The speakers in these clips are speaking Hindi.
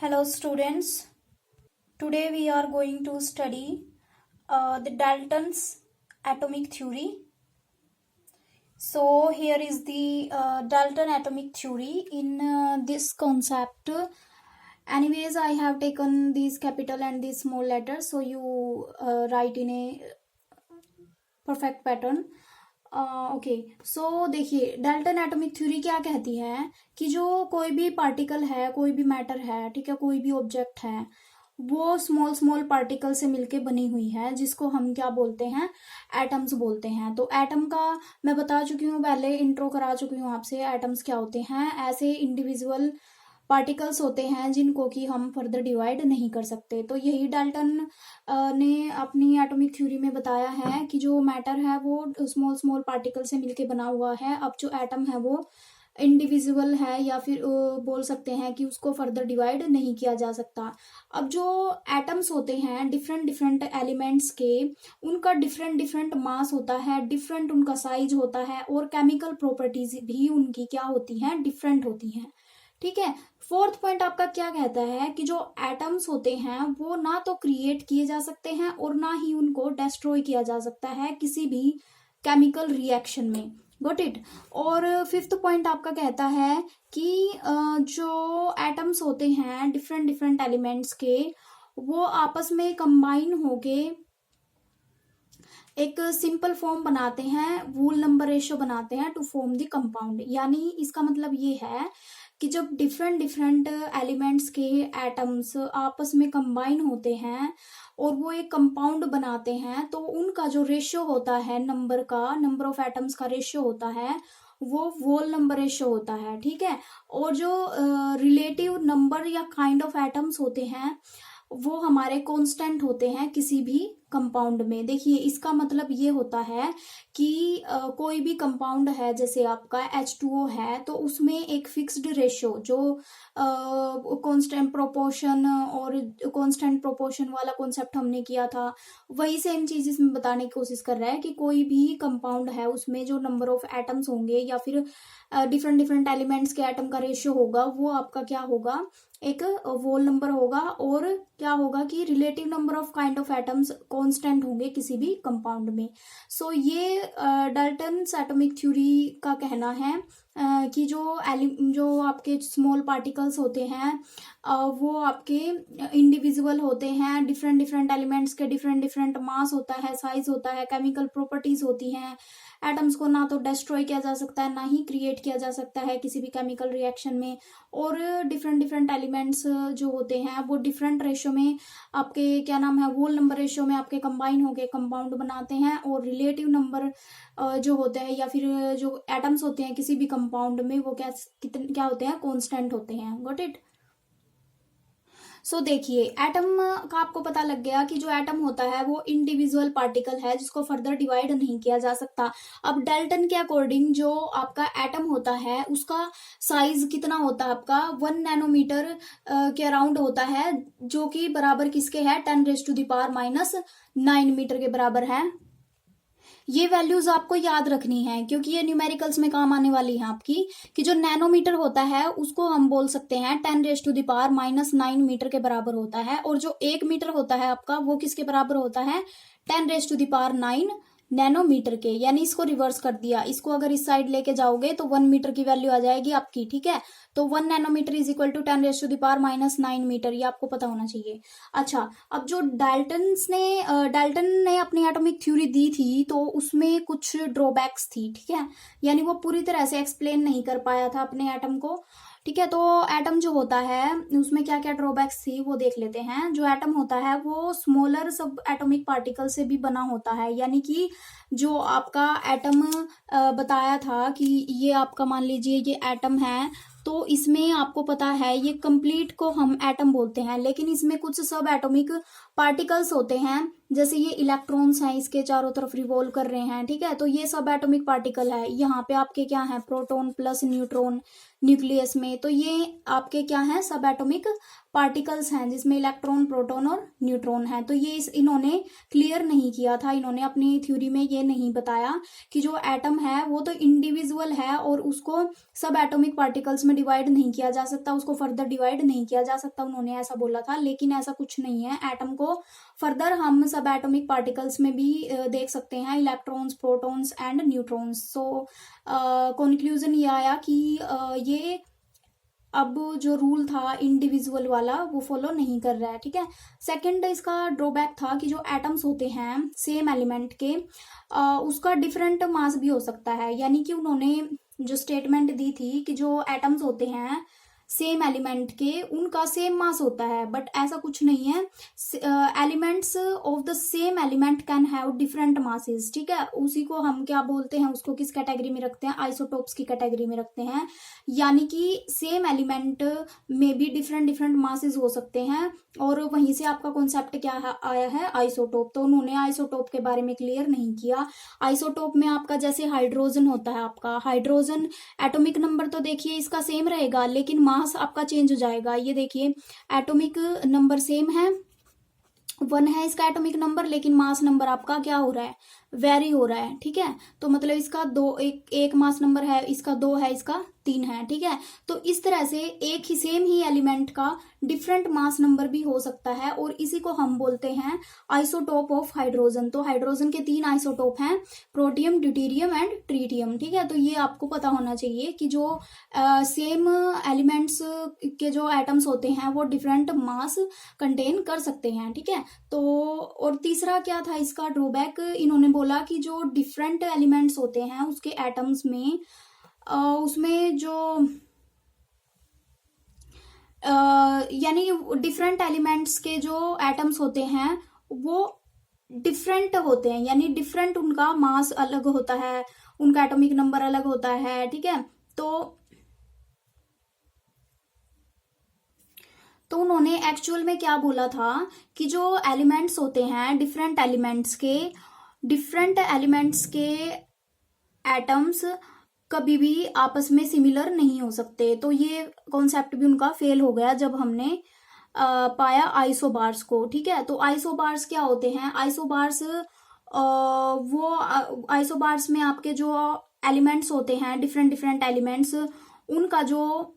Hello students, today we are going to study the Dalton's atomic theory. So here is the Dalton atomic theory in this concept. Anyways, I have taken these capital and these small letters, so you write in a perfect pattern. Okay so देखिए डाल्टन एटॉमिक थ्योरी क्या कहती है कि जो कोई भी पार्टिकल है, कोई भी मैटर है, ठीक है, कोई भी ऑब्जेक्ट है, वो स्मॉल स्मॉल पार्टिकल से मिलके बनी हुई है, जिसको हम क्या बोलते हैं, एटम्स बोलते हैं। तो एटम का मैं बता चुकी हूँ, पहले इंट्रो करा चुकी हूँ आपसे। एटम्स क्या होते हैं? ऐसे इंडिविजुअल पार्टिकल्स होते हैं जिनको कि हम फर्दर डिवाइड नहीं कर सकते। तो यही डाल्टन ने अपनी एटॉमिक थ्योरी में बताया है कि जो मैटर है वो स्मॉल स्मॉल पार्टिकल से मिलके बना हुआ है। अब जो एटम है वो इंडिविजुअल है, या फिर बोल सकते हैं कि उसको फर्दर डिवाइड नहीं किया जा सकता। अब जो एटम्स होते हैं डिफरेंट डिफरेंट एलिमेंट्स के, उनका डिफरेंट डिफरेंट मास होता है, डिफरेंट उनका साइज होता है, और केमिकल प्रॉपर्टीज भी उनकी क्या होती हैं, डिफरेंट होती हैं। ठीक है। फोर्थ पॉइंट आपका क्या कहता है कि जो एटम्स होते हैं वो ना तो क्रिएट किए जा सकते हैं और ना ही उनको डिस्ट्रॉय किया जा सकता है किसी भी केमिकल रिएक्शन में। Got it. और फिफ्थ पॉइंट आपका कहता है कि जो एटम्स होते हैं डिफरेंट डिफरेंट एलिमेंट्स के, वो आपस में कंबाइन होके एक सिंपल फॉर्म बनाते हैं, वूल नंबर रेशियो बनाते हैं टू फॉर्म द कंपाउंड। यानी इसका मतलब ये है कि जब डिफरेंट डिफरेंट एलिमेंट्स के एटम्स आपस में कंबाइन होते हैं और वो एक कंपाउंड बनाते हैं, तो उनका जो रेशियो होता है, नंबर का, नंबर ऑफ एटम्स का रेशियो होता है, वो वोल नंबर रेशियो होता है। ठीक है। और जो रिलेटिव नंबर या काइंड ऑफ एटम्स होते हैं वो हमारे कांस्टेंट होते हैं किसी भी कंपाउंड में। देखिए इसका मतलब ये होता है कि कोई भी कंपाउंड है, जैसे आपका H2O है, तो उसमें एक फिक्स्ड रेशियो जो कांस्टेंट प्रोपोर्शन और कांस्टेंट प्रोपोर्शन वाला कॉन्सेप्ट हमने किया था, वही सेम चीज इसमें बताने की कोशिश कर रहा है कि कोई भी कंपाउंड है उसमें जो नंबर ऑफ एटम्स होंगे या फिर डिफरेंट डिफरेंट एलिमेंट्स के एटम का रेशियो होगा, वो आपका क्या होगा, एक वोल नंबर होगा। और क्या होगा कि relative number of kind of atoms constant होंगे किसी भी कंपाउंड में। सो ये डाल्टन्स एटॉमिक थ्योरी का कहना है कि जो आपके स्मॉल पार्टिकल्स होते हैं वो आपके इंडिविजुअल होते हैं, डिफरेंट डिफरेंट एलिमेंट्स के डिफरेंट डिफरेंट मास होता है, साइज होता है, केमिकल प्रॉपर्टीज होती हैं। एटम्स को ना तो डिस्ट्रॉय किया जा सकता है, ना ही क्रिएट किया जा सकता है किसी भी केमिकल रिएक्शन में। और डिफरेंट डिफरेंट एलिमेंट्स जो होते हैं वो डिफरेंट रेशियो में आपके क्या नाम है, वोल नंबर रेशियो में आपके कंबाइन होके कंपाउंड बनाते हैं। और रिलेटिव नंबर जो होते हैं या फिर जो एटम्स होते हैं किसी भी कंपाउंड में, वो क्या होते हैं, कांस्टेंट होते हैं। Got it. सो देखिए एटम का आपको पता लग गया कि जो एटम होता है वो इंडिविजुअल पार्टिकल है जिसको फर्दर डिवाइड नहीं किया जा सकता। अब डाल्टन के अकॉर्डिंग जो आपका एटम होता है उसका साइज कितना होता है, आपका 1 नैनोमीटर के अराउंड होता है, जो कि बराबर किसके है, 10⁻⁻⁹ मीटर के बराबर है। ये वैल्यूज आपको याद रखनी है क्योंकि ये न्यूमेरिकल्स में काम आने वाली है आपकी, कि जो नैनोमीटर होता है उसको हम बोल सकते हैं 10⁻⁹ मीटर के बराबर होता है, और जो 1 मीटर होता है आपका वो किसके बराबर होता है, 10⁻⁹ नैनोमीटर के। यानी इसको रिवर्स कर दिया, इसको अगर इस साइड लेके जाओगे तो 1 मीटर की वैल्यू आ जाएगी आपकी। ठीक है। तो 1 nanometre is equal to 10⁻⁹ metre, ये आपको पता होना चाहिए। अच्छा, अब जो डाल्टन ने अपनी एटॉमिक थ्योरी दी थी तो उसमें कुछ ड्रॉबैक्स थी। ठीक है। यानी वो पूरी तरह से एक्सप्लेन नहीं कर पाया था अपने एटम को। ठीक है। तो एटम जो होता है उसमें क्या क्या ड्रॉबैक्स थी वो देख लेते हैं। जो एटम होता है वो स्मॉलर सब एटॉमिक पार्टिकल से भी बना होता है। यानी कि जो आपका एटम बताया था कि ये आपका मान लीजिए ये एटम है, तो इसमें आपको पता है ये कंप्लीट को हम एटम बोलते हैं, लेकिन इसमें कुछ सब एटॉमिक पार्टिकल्स होते हैं, जैसे ये इलेक्ट्रॉन्स हैं इसके चारों तरफ रिवॉल्व कर रहे हैं। ठीक है। तो ये सब एटॉमिक पार्टिकल है। यहाँ पे आपके क्या है, प्रोटॉन प्लस न्यूट्रॉन, न्यूक्लियस में। तो ये आपके क्या हैं, सब एटॉमिक पार्टिकल्स हैं जिसमें इलेक्ट्रॉन, प्रोटॉन और न्यूट्रॉन है। तो ये इन्होंने क्लियर नहीं किया था, इन्होंने अपनी थ्योरी में ये नहीं बताया कि जो एटम है वो तो इंडिविजुअल है और उसको सब एटॉमिक पार्टिकल्स में डिवाइड नहीं किया जा सकता, उसको फर्दर डिवाइड नहीं किया जा सकता, उन्होंने ऐसा बोला था। लेकिन ऐसा कुछ नहीं है, एटम को फर्दर हम सब एटॉमिक पार्टिकल्स में भी देख सकते हैं, electrons, protons and neutrons. So conclusion ये आया कि ये अब जो रूल था इंडिविजुअल वाला वो फॉलो नहीं कर रहा है, ठीक है। सेकंड इसका ड्रॉबैक था कि जो एटम्स होते हैं सेम एलिमेंट के, उसका डिफरेंट मास भी हो सकता है। यानी कि उन्होंने जो स्टेटमेंट दी थी कि जो एटम्स होते हैं सेम एलिमेंट के उनका सेम मास होता है, बट ऐसा कुछ नहीं है। Elements of the same element can have different masses, ठीक है। उसी को हम क्या बोलते हैं, उसको किस कैटेगरी में रखते हैं, आइसोटोप्स की कैटेगरी में रखते हैं। यानी कि सेम एलिमेंट में भी डिफरेंट डिफरेंट मासेस हो सकते हैं, और वहीं से आपका कॉन्सेप्ट क्या आया है, आइसोटोप। तो उन्होंने आइसोटोप के बारे में क्लियर नहीं किया। आइसोटोप में आपका जैसे हाइड्रोजन होता है, आपका हाइड्रोजन एटॉमिक नंबर तो देखिए इसका सेम रहेगा, लेकिन मास आपका चेंज हो जाएगा। ये देखिए एटॉमिक नंबर सेम है, 1 है इसका एटॉमिक नंबर, लेकिन मास नंबर आपका क्या हो रहा है, वेरी हो रहा है, ठीक है। तो मतलब इसका एक मास नंबर है, इसका 2 है, इसका 3 है, ठीक है। तो इस तरह से एक ही सेम ही एलिमेंट का डिफरेंट मास नंबर भी हो सकता है, और इसी को हम बोलते हैं आइसोटोप ऑफ हाइड्रोजन। तो हाइड्रोजन के 3 आइसोटोप हैं, प्रोटियम, ड्यूटेरियम एंड ट्रीटियम, ठीक है। तो ये आपको पता होना चाहिए कि जो सेम एलिमेंट्स के जो एटम्स होते हैं वो डिफरेंट मास कंटेन कर सकते हैं, ठीक है। तो और तीसरा क्या था इसका ड्रॉबैक, इन्होंने बोला कि जो डिफरेंट एलिमेंट्स होते हैं उसके एटम्स में उसमें जो यानी डिफरेंट एलिमेंट्स के जो एटम्स होते हैं वो डिफरेंट होते हैं, यानी डिफरेंट उनका मास अलग होता है, उनका एटॉमिक नंबर अलग होता है, ठीक है। तो उन्होंने एक्चुअल में क्या बोला था कि जो एलिमेंट्स होते हैं डिफरेंट एलिमेंट्स के एटम्स कभी भी आपस में सिमिलर नहीं हो सकते। तो ये कॉन्सेप्ट भी उनका फेल हो गया जब हमने पाया आइसोबार्स को, ठीक है। तो आइसोबार्स क्या होते हैं, आइसोबार्स आइसोबार्स में आपके जो एलिमेंट्स होते हैं डिफरेंट डिफरेंट एलिमेंट्स, उनका जो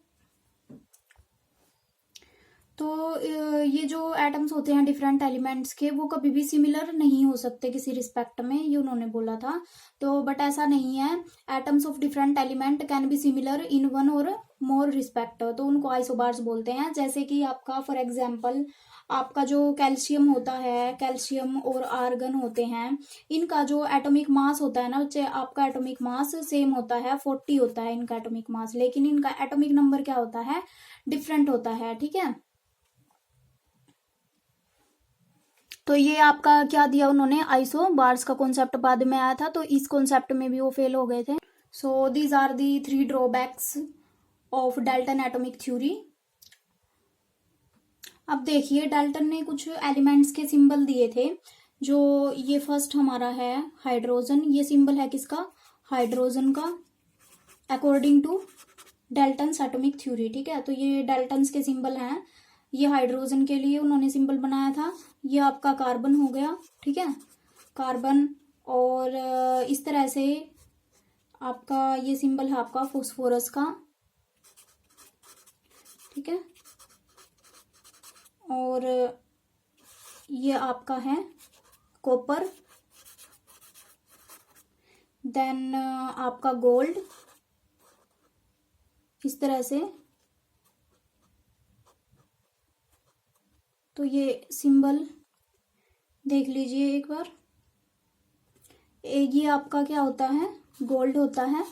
ये जो एटम्स होते हैं डिफरेंट एलिमेंट्स के वो कभी भी सिमिलर नहीं हो सकते किसी रिस्पेक्ट में, ये उन्होंने बोला था। तो बट ऐसा नहीं है, atoms of different element can be similar in one और मोर रिस्पेक्ट, तो उनको आइसोबार्स बोलते हैं। जैसे कि आपका फॉर एग्जांपल आपका जो कैल्शियम होता है, कैल्शियम और आर्गन होते हैं, इनका जो एटॉमिक मास होता है ना बच्चे, आपका एटॉमिक मास सेम होता है, 40 होता है इनका एटॉमिक मास, लेकिन इनका एटॉमिक नंबर क्या होता है, डिफरेंट होता है, ठीक है। तो ये आपका क्या दिया उन्होंने, आइसोबार्स का कॉन्सेप्ट बाद में आया था, तो इस कॉन्सेप्ट में भी वो फेल हो गए थे। So these are the 3 drawbacks of Dalton atomic theory. अब देखिए डाल्टन ने कुछ एलिमेंट्स के सिंबल दिए थे, जो ये फर्स्ट हमारा है हाइड्रोजन, ये सिंबल है किसका, हाइड्रोजन का, according to Dalton's atomic theory, ठीक है। तो ये डाल्टन्स के सिंबल हैं, ये हाइड्रोजन के लिए उन्होंने सिंबल बनाया था। ये आपका कार्बन हो गया, ठीक है, कार्बन। और इस तरह से आपका ये सिंबल है आपका फॉस्फोरस का, ठीक है। और ये आपका है कॉपर, देन आपका गोल्ड, इस तरह से। तो ये सिंबल देख लीजिए एक बार, ये आपका क्या होता है, गोल्ड होता है।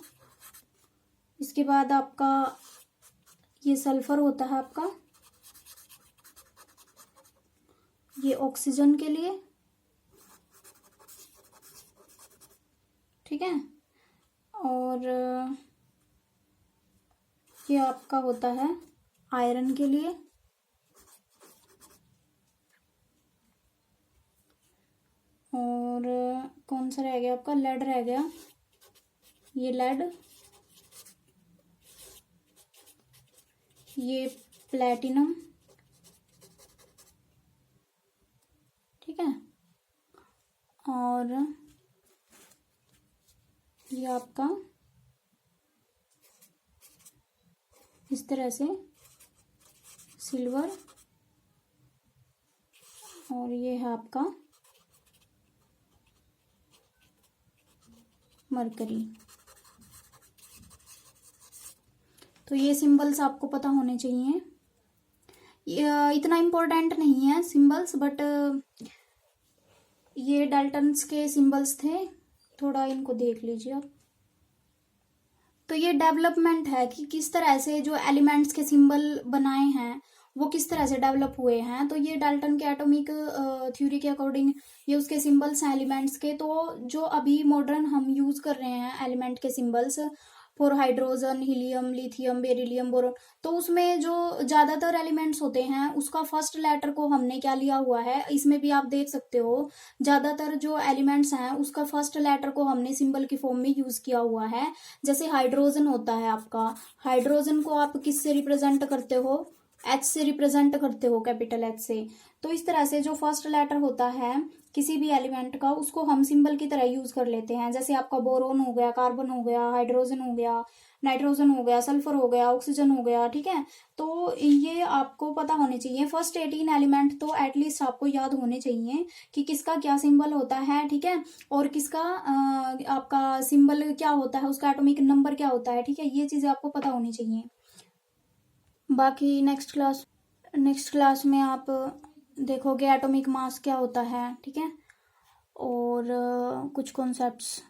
इसके बाद आपका ये सल्फर होता है आपका, ये ऑक्सीजन के लिए, ठीक है। और ये आपका होता है आयरन के लिए, और कौन सा रह गया आपका, लेड रह गया, ये लेड। ये प्लेटिनम, ठीक है, और ये आपका इस तरह से सिल्वर, और ये है आपका मरकरी। तो ये सिंबल्स आपको पता होने चाहिए। इतना इम्पोर्टेंट नहीं है सिंबल्स, बट ये डाल्टन्स के सिंबल्स थे, थोड़ा इनको देख लीजिए आप। तो ये डेवलपमेंट है कि किस तरह से जो एलिमेंट्स के सिंबल बनाए हैं वो किस तरह से डेवलप हुए हैं। तो ये डाल्टन के एटॉमिक थ्योरी के अकॉर्डिंग ये उसके सिंबल्स हैं एलिमेंट्स के। तो जो अभी मॉडर्न हम यूज कर रहे हैं एलिमेंट के symbols for hydrogen, helium, lithium, beryllium, boron, तो उसमें जो ज्यादातर एलिमेंट्स होते हैं उसका फर्स्ट लेटर को हमने क्या लिया हुआ है, इसमें भी आप देख सकते हो ज्यादातर जो एलिमेंट्स हैं उसका फर्स्ट लेटर को हमने सिंबल की फॉर्म में यूज किया हुआ है। जैसे हाइड्रोजन होता है आपका, हाइड्रोजन को आप किससे रिप्रेजेंट करते हो, एच से रिप्रेजेंट करते हो, कैपिटल एच से। तो इस तरह से जो फर्स्ट लेटर होता है किसी भी एलिमेंट का उसको हम सिंबल की तरह यूज कर लेते हैं। जैसे आपका बोरोन हो गया, कार्बन हो गया, हाइड्रोजन हो गया, नाइट्रोजन हो गया, सल्फर हो गया, ऑक्सीजन हो गया, ठीक है। तो ये आपको पता होने चाहिए। फर्स्ट 18 एलिमेंट तो एटलीस्ट आपको याद होने चाहिए कि किसका क्या सिंबल होता है, ठीक है, और किसका आपका सिंबल क्या होता है, उसका एटॉमिक नंबर क्या होता है, ठीक है। ये चीजें आपको पता होनी चाहिए। बाकी नेक्स्ट क्लास में आप देखोगे एटॉमिक मास क्या होता है, ठीक है, और कुछ कॉन्सेप्ट्स